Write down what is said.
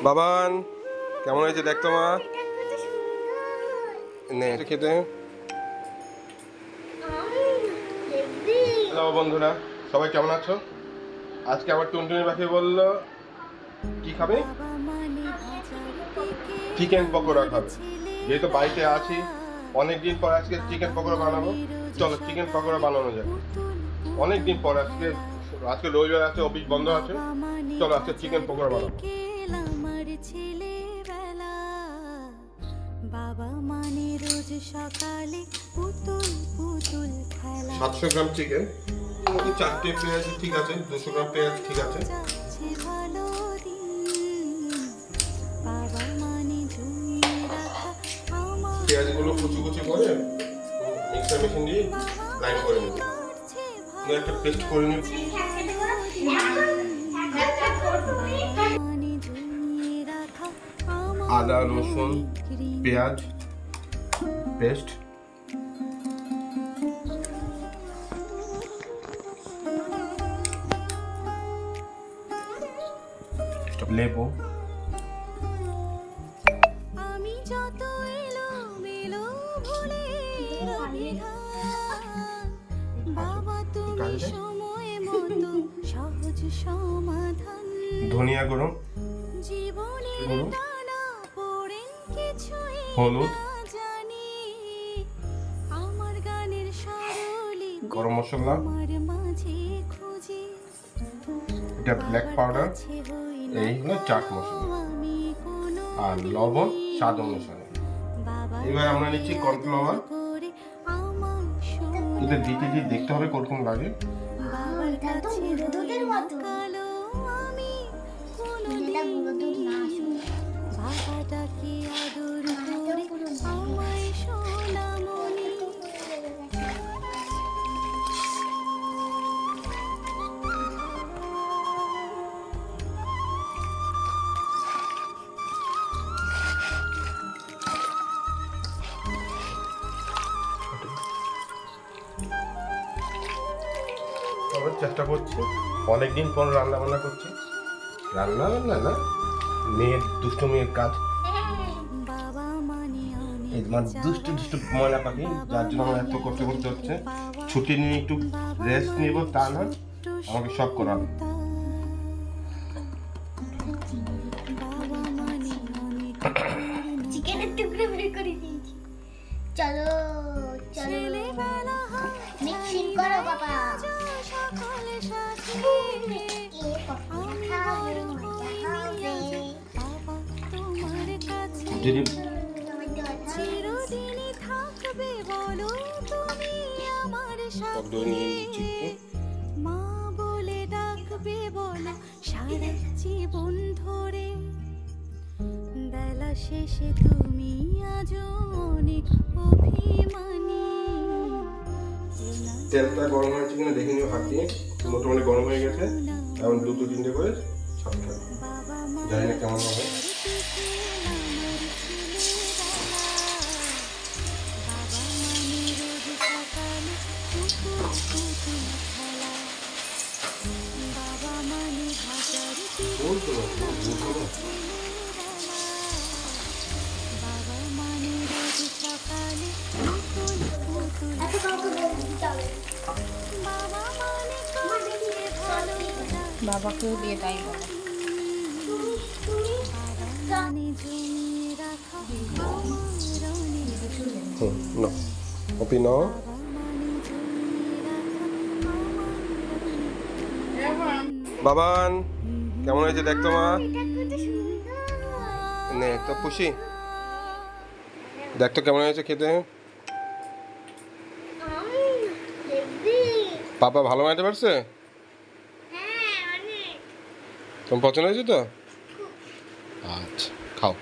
বাবান কেমন হয়েছে দেখতো মা নে খেতে। হ্যালো বন্ধুরা, সবাই কেমন আছো? আজকে আবার টুনটুনি পাখি বললো কি খাবে, চিকেন পকোড়া খাবে। যেহেতু বাড়িতে আছি অনেকদিন পর আজকে চিকেন পকোড়া বানাবো, চলো চিকেন পকোড়া বানানো যাবে। অনেকদিন পর আজকে আজকে রবিবার আছে, অফিস বন্ধ আছে, চলো আজকে চিকেন পকোড়া বানাবো। বাবা মানে রোজ সকালে পুতুল পুতুল খেলা। 700 গ্রাম চিকেন, 4টে পেঁয়াজ ঠিক আছে, 200 গ্রাম পেঁয়াজ ঠিক আছে। পেঁয়াজগুলো কুচি কুচি করে মিক্সার মেশিন দিয়ে গ্রাইন্ড করে নেব, একটা পেস্ট করে নেব। আদা রসুন পেঁয়াজ পেস্ট, লেবু, আমি যত এলো মেলো ভুলে বাবা তুমি সময় মতো সহজ সমাধান, ধনিয়া গুঁড়ো, জীবনের টানা পড়ে কিছু হলুদ, জানি আমার গানের সরলি গরম মশলা, আমার মাঝে খুঁজে এটা ব্ল্যাক পাউডার, এই হলো চাট মশলা আর লবণ স্বাদ অনুসারে। এবার আমরা নিচ্ছি কর্নফ্লাওয়ার, এটা দিতে দিয়ে দেখতে হবে কোরকম লাগে। চেষ্টা করছি, অনেকদিন পর রান্না বান্না করছি, রান্না বান্না না মেয়ের দুষ্টু মেয়ের কাজ, এই তোমার দুষ্টু দুষ্টু ময়না পাখি, যার জন্য আমার এত কষ্ট করতে হচ্ছে। ছুটি নিয়ে একটু রেস্ট নিব তা না, আমাকে সব করাবে। চিকেনের টুকরো বের করে দিয়েছি, চলো চলো মিক্সিং করো বাবা। চিরদিনই থাকবে বলো তুমি আমার সাথে, মা বলে ডাকবে বলো সারা জীবন ধরে, বেলা শেষে তুমি আজ অনেক অভিমানী। তেলটা গরম হয়েছে কিনা দেখে নিও হাত দিয়ে, মোটামুটি গরম হয়ে গেছে। এখন 2-3টে করে ছাড়তে হবে, জানি না কেমন হবে। বাবাকেও দিয়ে তাই বলে। বাবান কেমন হয়েছে দেখতো মা, নে তো খুশি দেখতো কেমন হয়েছে খেতে। পাপা ভালো বানাতে পারছে, তোমার পছন্দ হয়েছে তো? আচ্ছা খাও।